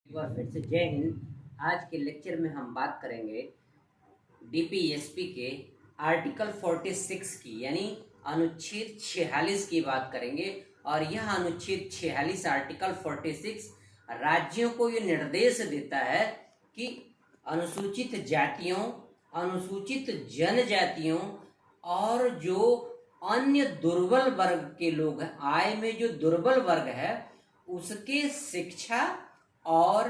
एक बार फिर से जय हिंद। आज के लेक्चर में हम बात करेंगे डीपीएसपी के आर्टिकल 46 की, यानी अनुच्छेद 46 की बात करेंगे। और यह अनुच्छेद 46 आर्टिकल 46 राज्यों को ये निर्देश देता है कि अनुसूचित जातियों, अनुसूचित जनजातियों और जो अन्य दुर्बल वर्ग के लोग हैं, आय में जो दुर्बल वर्ग है, उसके शिक्षा और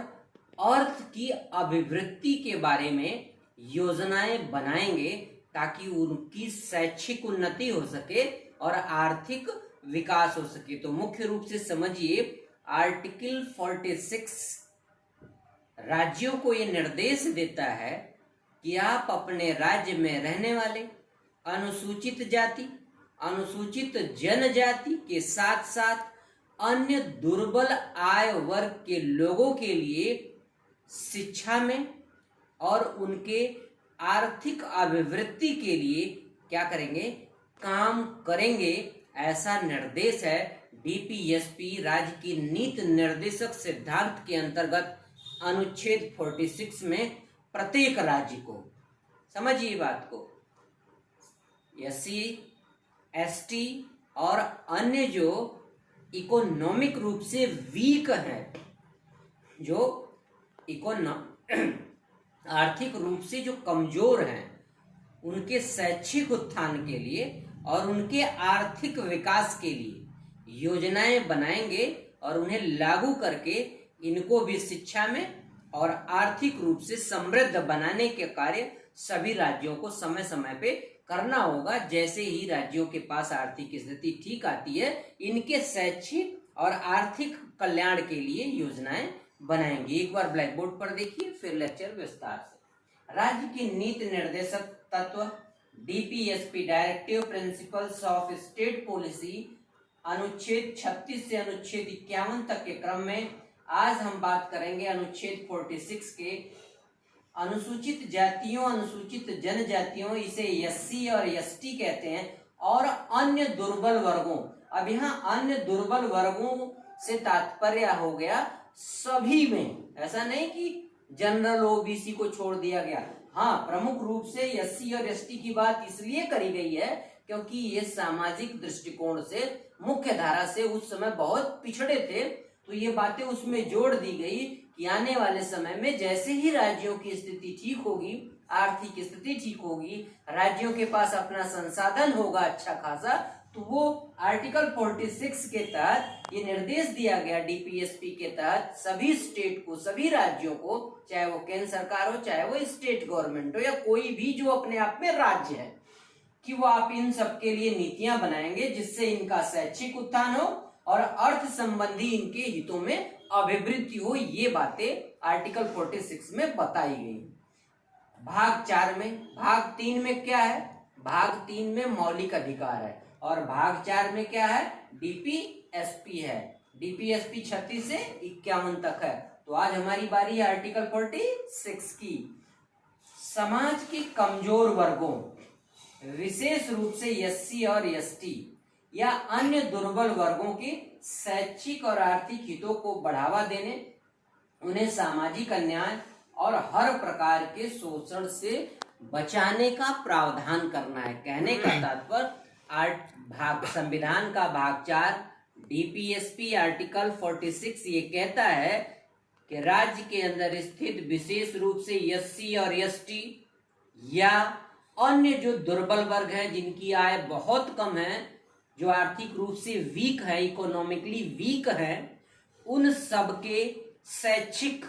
अर्थ की अभिवृद्धि के बारे में योजनाएं बनाएंगे ताकि उनकी शैक्षिक उन्नति हो सके और आर्थिक विकास हो सके। तो मुख्य रूप से समझिए, आर्टिकल 46 राज्यों को यह निर्देश देता है कि आप अपने राज्य में रहने वाले अनुसूचित जाति, अनुसूचित जनजाति के साथ साथ अन्य दुर्बल आय वर्ग के लोगों के लिए शिक्षा में और उनके आर्थिक अभिवृद्धि के लिए क्या करेंगे, काम करेंगे। ऐसा निर्देश है डीपीएसपी राज्य की नीति निर्देशक सिद्धांत के अंतर्गत अनुच्छेद 46 में प्रत्येक राज्य को। समझिए बात को, एससी, एसटी और अन्य जो इकोनॉमिक रूप से वीक है, जो आर्थिक रूप से जो कमजोर हैं, उनके शैक्षिक उत्थान के लिए और उनके आर्थिक विकास के लिए योजनाएं बनाएंगे और उन्हें लागू करके इनको भी शिक्षा में और आर्थिक रूप से समृद्ध बनाने के कार्य सभी राज्यों को समय समय पे करना होगा। जैसे ही राज्यों के पास आर्थिक स्थिति ठीक आती है, इनके शैक्षिक और आर्थिक कल्याण के लिए योजनाएं बनाएंगे। एक बार ब्लैक बोर्ड पर देखिए, फिर लेक्चर विस्तार से। राज्य की नीति निर्देशक तत्व DPSP directive principles of state policy अनुच्छेद 36 से अनुच्छेद 51 तक के क्रम में आज हम बात करेंगे अनुच्छेद 46 के अनुसूचित जातियों, अनुसूचित जनजातियों, इसे एससी और एसटी कहते हैं, और अन्य दुर्बल वर्गों। अब यहाँ अन्य दुर्बल वर्गों से तात्पर्य हो गया सभी में, ऐसा नहीं कि जनरल ओबीसी को छोड़ दिया गया। हाँ, प्रमुख रूप से एससी और एसटी की बात इसलिए करी गई है क्योंकि ये सामाजिक दृष्टिकोण से मुख्य धारा से उस समय बहुत पिछड़े थे, तो ये बातें उसमें जोड़ दी गई कि आने वाले समय में जैसे ही राज्यों की स्थिति ठीक होगी, आर्थिक स्थिति ठीक होगी, राज्यों के पास अपना संसाधन होगा अच्छा खासा, तो वो आर्टिकल 46 के तहत ये निर्देश दिया गया डीपीएसपी के तहत सभी स्टेट को, सभी राज्यों को, चाहे वो केंद्र सरकार हो, चाहे वो स्टेट गवर्नमेंट हो, या कोई भी जो अपने आप में राज्य है, कि वो आप इन सबके लिए नीतियां बनाएंगे जिससे इनका शैक्षिक उत्थान हो और अर्थ संबंधी इनके हितों में अभिवृद्धि हो। ये बातें आर्टिकल 46 में बताई गई। भाग 4 में, भाग 3 में क्या है? भाग 3 में मौलिक अधिकार है और भाग 4 में क्या है? डीपीएसपी है। डीपीएसपी 36 से 51 तक है। तो आज हमारी बारी है आर्टिकल 46 की। समाज के कमजोर वर्गों, विशेष रूप से एससी और एसटी या अन्य दुर्बल वर्गों के शैक्षिक और आर्थिक हितों को बढ़ावा देने, उन्हें सामाजिक अन्याय और हर प्रकार के शोषण से बचाने का प्रावधान करना है। कहने का तात्पर्य संविधान का भाग 4 डीपीएसपी आर्टिकल 46 ये कहता है कि राज्य के अंदर स्थित विशेष रूप से एससी और एसटी या अन्य जो दुर्बल वर्ग है, जिनकी आय बहुत कम है, जो आर्थिक रूप से वीक है, इकोनॉमिकली वीक है, उन सबके शैक्षिक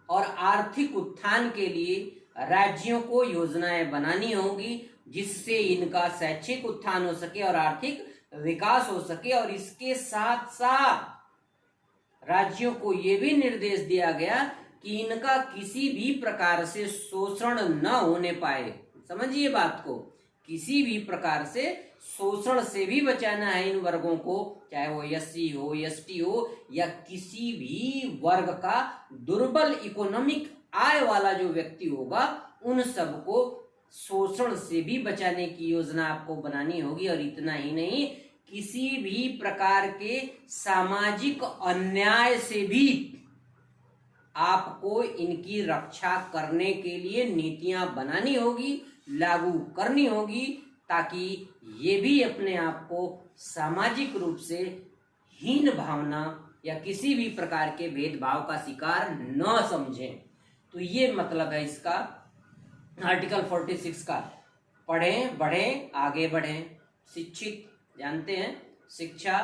और आर्थिक उत्थान के लिए राज्यों को योजनाएं बनानी होगी जिससे इनका शैक्षिक उत्थान हो सके और आर्थिक विकास हो सके। और इसके साथ साथ राज्यों को यह भी निर्देश दिया गया कि इनका किसी भी प्रकार से शोषण न होने पाए। समझिए बात को, किसी भी प्रकार से शोषण से भी बचाना है इन वर्गों को, चाहे वो एससी हो, एसटी हो, या किसी भी वर्ग का दुर्बल इकोनॉमिक आय वाला जो व्यक्ति होगा, उन सबको शोषण से भी बचाने की योजना आपको बनानी होगी। और इतना ही नहीं, किसी भी प्रकार के सामाजिक अन्याय से भी आपको इनकी रक्षा करने के लिए नीतियां बनानी होगी, लागू करनी होगी, ताकि ये भी अपने आप को सामाजिक रूप से हीन भावना या किसी भी प्रकार के भेदभाव का शिकार न समझें। तो ये मतलब है इसका आर्टिकल 46 का। पढ़ें, बढ़ें, आगे बढ़ें। शिक्षित, जानते हैं शिक्षा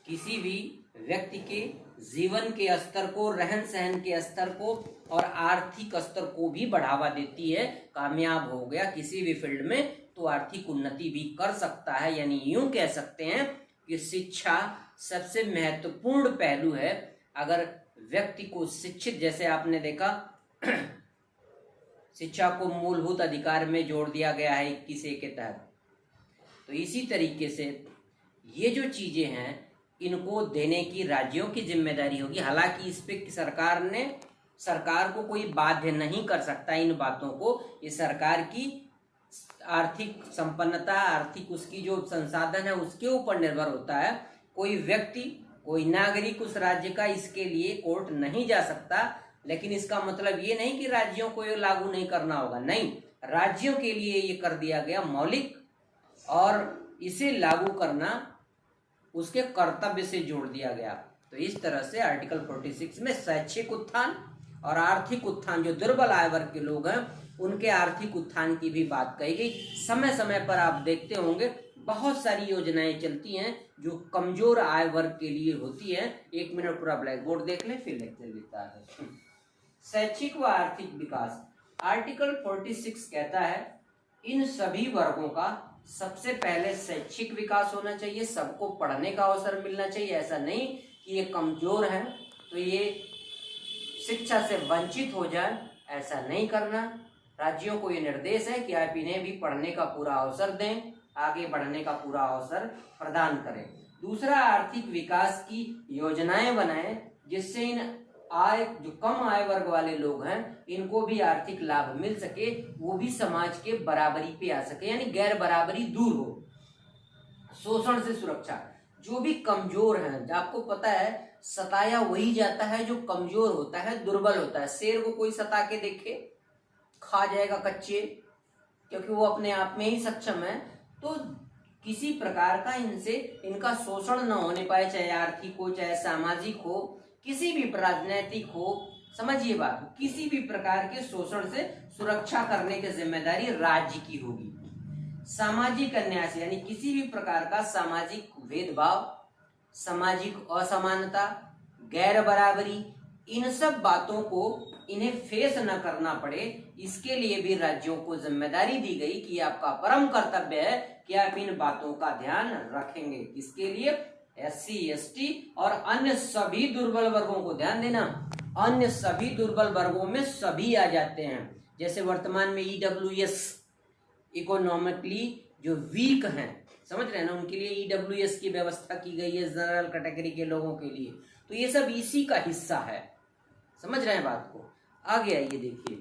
किसी भी व्यक्ति के जीवन के स्तर को, रहन सहन के स्तर को और आर्थिक स्तर को भी बढ़ावा देती है। कामयाब हो गया किसी भी फील्ड में तो आर्थिक उन्नति भी कर सकता है। यानी यूं कह सकते हैं कि शिक्षा सबसे महत्वपूर्ण पहलू है। अगर व्यक्ति को शिक्षित, जैसे आपने देखा शिक्षा को मूलभूत अधिकार में जोड़ दिया गया है 21A के तहत, तो इसी तरीके से ये जो चीजें हैं इनको देने की राज्यों की जिम्मेदारी होगी। हालांकि इस पे सरकार को कोई बाध्य नहीं कर सकता इन बातों को। ये सरकार की आर्थिक संपन्नता, आर्थिक उसकी जो संसाधन है उसके ऊपर निर्भर होता है। कोई व्यक्ति, कोई नागरिक उस राज्य का इसके लिए कोर्ट नहीं जा सकता। लेकिन इसका मतलब ये नहीं कि राज्यों को ये लागू नहीं करना होगा, नहीं, राज्यों के लिए ये कर दिया गया मौलिक, और इसे लागू करना उसके कर्तव्य से जोड़ दिया गया। तो इस तरह से आर्टिकल 46 में शैक्षिक उत्थान और आर्थिक उत्थान, जो दुर्बल आय वर्ग के लोग हैं उनके आर्थिक उत्थान की भी बात कही गई। समय समय पर आप देखते होंगे बहुत सारी योजनाएं चलती हैं जो कमजोर आय वर्ग के लिए होती हैं। 1 मिनट पूरा ब्लैक बोर्ड देख लें, फिर लेक्चर लिखता है। शैक्षिक व आर्थिक विकास, आर्टिकल 46 कहता है इन सभी वर्गों का सबसे पहले शैक्षिक विकास होना चाहिए, सबको पढ़ने का अवसर मिलना चाहिए। ऐसा नहीं कि ये कमजोर हैं तो ये शिक्षा से वंचित हो जाए, ऐसा नहीं करना। राज्यों को ये निर्देश है कि आप इन्हें भी पढ़ने का पूरा अवसर दें, आगे बढ़ने का पूरा अवसर प्रदान करें। दूसरा, आर्थिक विकास की योजनाएं बनाएं जिससे इन जो कम आय वर्ग वाले लोग हैं इनको भी आर्थिक लाभ मिल सके, वो भी समाज के बराबरी पे आ सके, यानी गैर बराबरी दूर हो। शोषण से सुरक्षा, जो भी कमजोर हैं, आपको पता है सताया वही जाता है जो कमजोर होता है, दुर्बल होता है। शेर को कोई सता के देखे खा जाएगा कच्चे, क्योंकि वो अपने आप में ही सक्षम है। तो किसी प्रकार का इनका शोषण न होने पाए, चाहे आर्थिक हो, चाहे सामाजिक हो, किसी भी राजनैतिक हो, समझिए बात, किसी भी प्रकार के शोषण से सुरक्षा करने की जिम्मेदारी राज्य की होगी। सामाजिक अन्याय से, यानी किसी भी प्रकार का सामाजिक भेदभाव, सामाजिक असमानता, गैर बराबरी, इन सब बातों को इन्हें फेस न करना पड़े, इसके लिए भी राज्यों को जिम्मेदारी दी गई कि आपका परम कर्तव्य है कि आप इन बातों का ध्यान रखेंगे। इसके लिए SC, ST और अन्य सभी दुर्बल वर्गों को ध्यान देना। अन्य सभी दुर्बल वर्गों में सभी आ जाते हैं। जैसे वर्तमान में EWS, इकोनॉमिकली जो वीक हैं, समझ रहे हैं ना, उनके लिए EWS की व्यवस्था की गई है, जनरल कैटेगरी के लोगों के लिए। तो ये सब इसी का हिस्सा है, समझ रहे हैं बात को। आगे आइए देखिए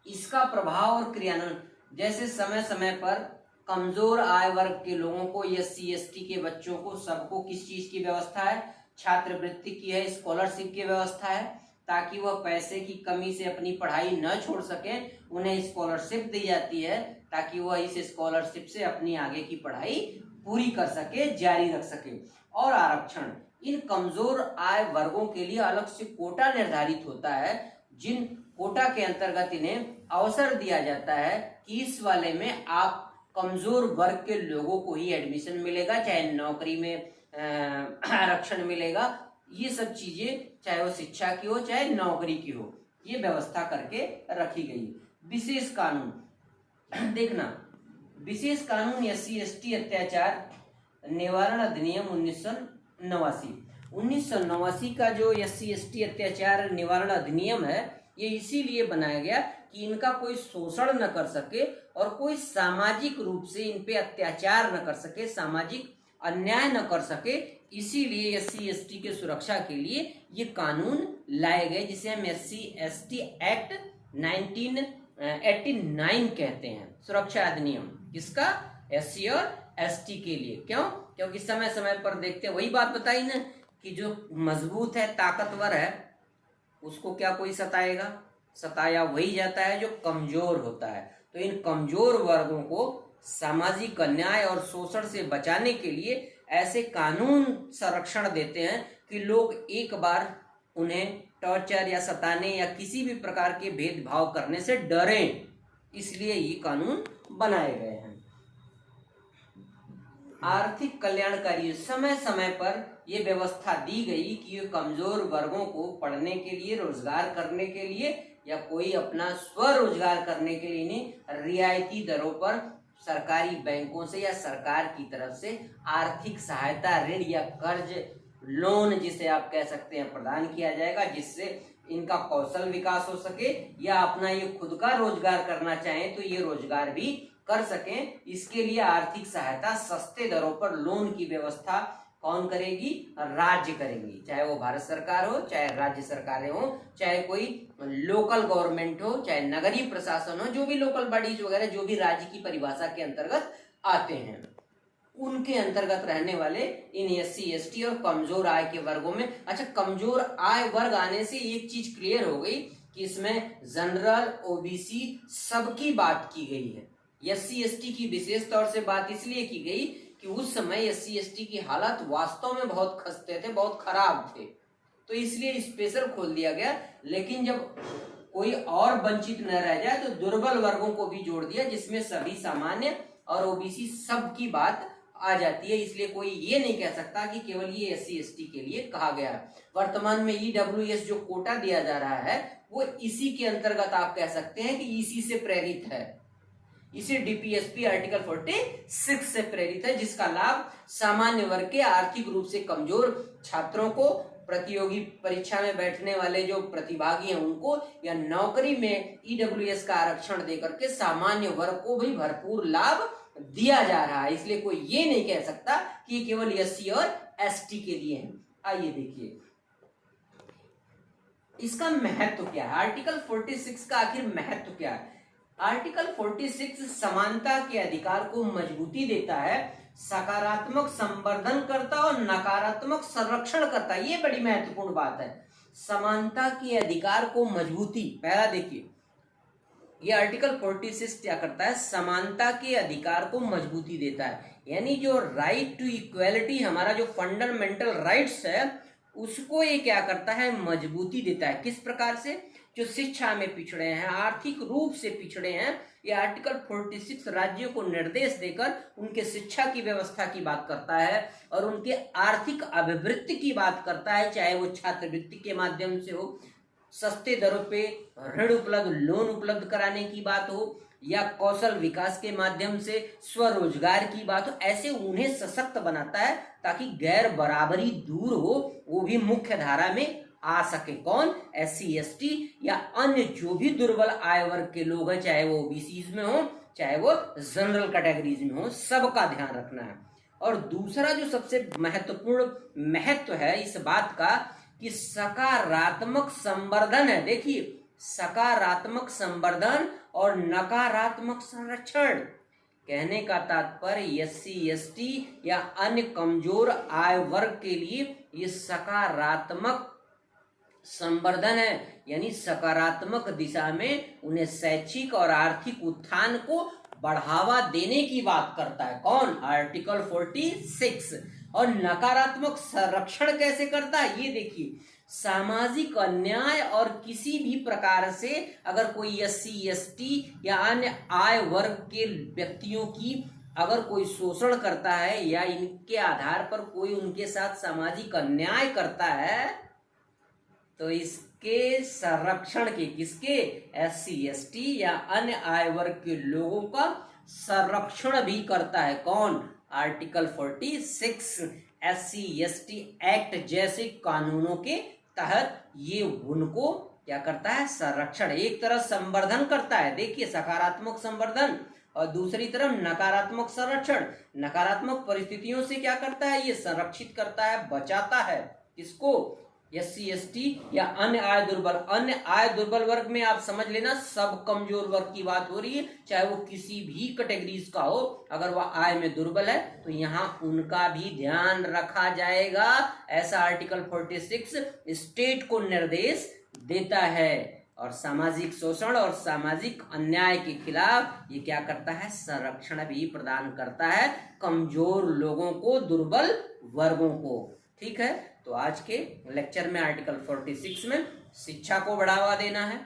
इसका प्रभाव और क्रियान्वयन। जैसे समय समय पर कमजोर आय वर्ग के लोगों को, SC, ST के बच्चों को, सबको किस चीज की व्यवस्था है? छात्रवृत्ति की है, स्कॉलरशिप की व्यवस्था है, ताकि वह पैसे की कमी से अपनी पढ़ाई न छोड़ सके। उन्हें स्कॉलरशिप दी जाती है ताकि वह इस स्कॉलरशिप से अपनी आगे की पढ़ाई पूरी कर सके, जारी रख सके। और आरक्षण, इन कमजोर आय वर्गों के लिए अलग से कोटा निर्धारित होता है, जिन कोटा के अंतर्गत इन्हें अवसर दिया जाता है कि इस वाले में आप कमजोर वर्ग के लोगों को ही एडमिशन मिलेगा, चाहे नौकरी में आरक्षण मिलेगा। ये सब चीजें चाहे वो शिक्षा की हो चाहे नौकरी की हो, ये व्यवस्था करके रखी गई। विशेष कानून देखना, विशेष कानून SC, ST अत्याचार निवारण अधिनियम 1989। 1989 का जो SC, ST अत्याचार निवारण अधिनियम है, ये इसीलिए बनाया गया कि इनका कोई शोषण न कर सके और कोई सामाजिक रूप से इन पे अत्याचार न कर सके, सामाजिक अन्याय न कर सके। इसीलिए SC, ST के सुरक्षा के लिए ये कानून लाए गए, जिसे हम SC, ST एक्ट 1989 कहते हैं, सुरक्षा अधिनियम। किसका? SC और ST के लिए। क्यों? क्योंकि समय समय पर देखते, वही बात बताई ना कि जो मजबूत है, ताकतवर है, उसको क्या कोई सताएगा? सताया वही जाता है जो कमजोर होता है। तो इन कमजोर वर्गों को सामाजिक अन्याय और शोषण से बचाने के लिए ऐसे कानून संरक्षण देते हैं कि लोग एक बार उन्हें टॉर्चर या सताने या किसी भी प्रकार के भेदभाव करने से डरें, इसलिए ये कानून बनाए गए हैं। आर्थिक कल्याणकारी समय समय पर यह व्यवस्था दी गई कि ये कमजोर वर्गों को पढ़ने के लिए, रोजगार करने के लिए या कोई अपना स्वरोजगार करने के लिए इन्हें रियायती दरों पर सरकारी बैंकों से या सरकार की तरफ से आर्थिक सहायता, ऋण या कर्ज, लोन जिसे आप कह सकते हैं, प्रदान किया जाएगा, जिससे इनका कौशल विकास हो सके या अपना ये खुद का रोजगार करना चाहें तो ये रोजगार भी कर सकें। इसके लिए आर्थिक सहायता सस्ते दरों पर लोन की व्यवस्था कौन करेगी? राज्य करेंगी, चाहे वो भारत सरकार हो, चाहे राज्य सरकारें हो, चाहे कोई लोकल गवर्नमेंट हो, चाहे नगरीय प्रशासन हो, जो भी लोकल बॉडीज वगैरह जो भी राज्य की परिभाषा के अंतर्गत आते हैं, उनके अंतर्गत रहने वाले इन SC ST और कमजोर आय के वर्गों में। अच्छा, कमजोर आय वर्ग आने से एक चीज क्लियर हो गई कि इसमें जनरल, OBC सबकी बात की गई है। SC ST की विशेष तौर से बात इसलिए की गई कि उस समय SC ST की हालत वास्तव में बहुत खस्ते थे, बहुत खराब थे, तो इसलिए स्पेशल खोल दिया गया। लेकिन जब कोई और वंचित न रह जाए तो दुर्बल वर्गों को भी जोड़ दिया, जिसमें सभी सामान्य और OBC सबकी बात आ जाती है। इसलिए कोई ये नहीं कह सकता कि केवल ये SC ST के लिए कहा गया है। वर्तमान में EWS जो कोटा दिया जा रहा है वो इसी के अंतर्गत आप कह सकते हैं कि इसी से प्रेरित है, इसी DPSP आर्टिकल 46 से प्रेरित है, जिसका लाभ सामान्य वर्ग के आर्थिक रूप से कमजोर छात्रों को, प्रतियोगी परीक्षा में बैठने वाले जो प्रतिभागी हैं उनको, या नौकरी में EWS का आरक्षण देकर के सामान्य वर्ग को भी भरपूर लाभ दिया जा रहा है। इसलिए कोई ये नहीं कह सकता कि ये केवल SC और ST के लिए है। आइए देखिए इसका महत्व क्या है, आर्टिकल 46 का आखिर महत्व क्या है। आर्टिकल 46 समानता के अधिकार को मजबूती देता है, सकारात्मक संवर्धन करता और नकारात्मक संरक्षण करता है। ये बड़ी महत्वपूर्ण बात है, समानता के अधिकार को मजबूती। पहला देखिए, ये आर्टिकल 46 क्या करता है? समानता के अधिकार को मजबूती देता है, यानी जो राइट टू इक्वालिटी, हमारा जो फंडामेंटल राइट्स है, उसको ये क्या करता है? मजबूती देता है। किस प्रकार से? जो शिक्षा में पिछड़े हैं, आर्थिक रूप से पिछड़े हैं, ये आर्टिकल 46 राज्यों को निर्देश देकर उनके शिक्षा की व्यवस्था की बात करता है और उनके आर्थिक अभिवृद्धि की बात करता है, चाहे वो छात्रवृत्ति के माध्यम से हो, सस्ते दरों पे ऋण उपलब्ध, लोन उपलब्ध कराने की बात हो, या कौशल विकास के माध्यम से स्वरोजगार की बात हो। ऐसे उन्हें सशक्त बनाता है ताकि गैर बराबरी दूर हो, वो भी मुख्य धारा में आ सके। कौन? SC ST या अन्य जो भी दुर्बल आय वर्ग के लोग हैं, चाहे वो OBCs में हो, चाहे वो जनरल कैटेगरीज में हो, सबका ध्यान रखना है। और दूसरा जो सबसे महत्वपूर्ण महत्व है इस बात का कि सकारात्मक संवर्धन है। देखिए, सकारात्मक संवर्धन और नकारात्मक संरक्षण, कहने का तात्पर्य SC ST या अन्य कमजोर आय वर्ग के लिए ये सकारात्मक संवर्धन है, यानी सकारात्मक दिशा में उन्हें शैक्षिक और आर्थिक उत्थान को बढ़ावा देने की बात करता है। कौन? आर्टिकल 46। और नकारात्मक संरक्षण कैसे करता है? ये देखिए, सामाजिक अन्याय और किसी भी प्रकार से अगर कोई SC ST या अन्य आय वर्ग के व्यक्तियों की अगर कोई शोषण करता है या इनके आधार पर कोई उनके साथ सामाजिक अन्याय करता है, तो इसके संरक्षण के, किसके? SC ST या अन्य आय वर्ग के लोगों का संरक्षण भी करता है। कौन? आर्टिकल 46 SC ST एक्ट जैसे कानूनों के तहत ये उनको क्या करता है? संरक्षण। एक तरफ संवर्धन करता है, देखिए सकारात्मक संवर्धन, और दूसरी तरफ नकारात्मक संरक्षण। नकारात्मक परिस्थितियों से क्या करता है? ये संरक्षित करता है, बचाता है। किसको? SC ST या अन्य आय दुर्बल वर्ग में आप समझ लेना सब कमजोर वर्ग की बात हो रही है, चाहे वो किसी भी कैटेगरीज का हो, अगर वह आय में दुर्बल है तो यहाँ उनका भी ध्यान रखा जाएगा। ऐसा आर्टिकल 46 स्टेट को निर्देश देता है और सामाजिक शोषण और सामाजिक अन्याय के खिलाफ ये क्या करता है, संरक्षण भी प्रदान करता है कमजोर लोगों को, दुर्बल वर्गों को। ठीक है, तो आज के लेक्चर में आर्टिकल 46 में शिक्षा को बढ़ावा देना है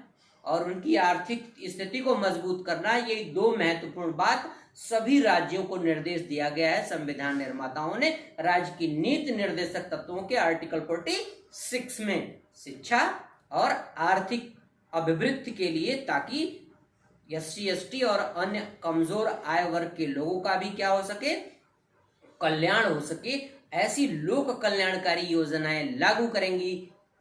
और उनकी आर्थिक स्थिति को मजबूत करना है। ये दो महत्वपूर्ण बात सभी राज्यों को निर्देश दिया गया है संविधान निर्माताओं ने राज्य की नीति निर्देशक तत्वों के आर्टिकल 46 में, शिक्षा और आर्थिक अभिवृद्धि के लिए, ताकि SC ST और अन्य कमजोर आय वर्ग के लोगों का भी क्या हो सके, कल्याण हो सके। ऐसी लोक कल्याणकारी योजनाएं लागू करेंगी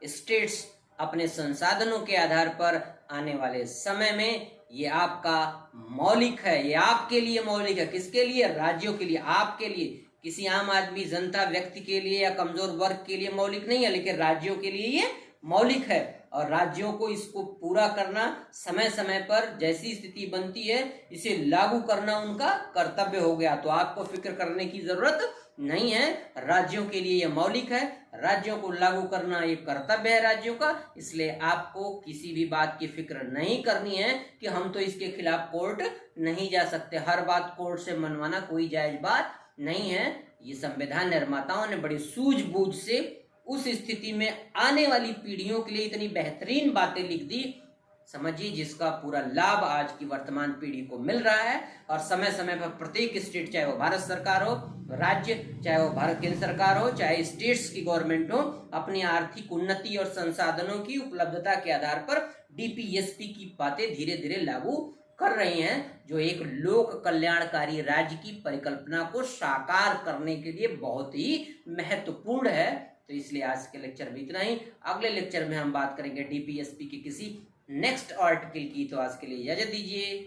स्टेट्स अपने संसाधनों के आधार पर आने वाले समय में। ये आपका मौलिक है, ये आपके लिए मौलिक है। किसके लिए, राज्यों के लिए, आपके लिए, किसी आम आदमी जनता व्यक्ति के लिए या कमजोर वर्ग के लिए मौलिक नहीं है, लेकिन राज्यों के लिए ये मौलिक है और राज्यों को इसको पूरा करना, समय समय पर जैसी स्थिति बनती है इसे लागू करना उनका कर्तव्य हो गया। तो आपको फिक्र करने की जरूरत नहीं है, राज्यों के लिए यह मौलिक है, राज्यों को लागू करना ये कर्तव्य है राज्यों का। इसलिए आपको किसी भी बात की फिक्र नहीं करनी है कि हम तो इसके खिलाफ कोर्ट नहीं जा सकते। हर बात कोर्ट से मनवाना कोई जायज बात नहीं है। ये संविधान निर्माताओं ने बड़ी सूझबूझ से उस स्थिति में आने वाली पीढ़ियों के लिए इतनी बेहतरीन बातें लिख दी, समझिए, जिसका पूरा लाभ आज की वर्तमान पीढ़ी को मिल रहा है। और समय समय पर प्रत्येक स्टेट, चाहे वो भारत सरकार हो, राज्य, चाहे वो भारत केंद्र सरकार हो, चाहे स्टेट्स की गवर्नमेंट हो, अपनी आर्थिक उन्नति और संसाधनों की उपलब्धता के आधार पर DPSP की बातें धीरे धीरे लागू कर रही हैं, जो एक लोक कल्याणकारी राज्य की परिकल्पना को साकार करने के लिए बहुत ही महत्वपूर्ण है। तो इसलिए आज के लेक्चर में इतना ही। अगले लेक्चर में हम बात करेंगे DPSP के किसी नेक्स्ट आर्टिकल की। तो आज के लिए इजाजत दीजिए।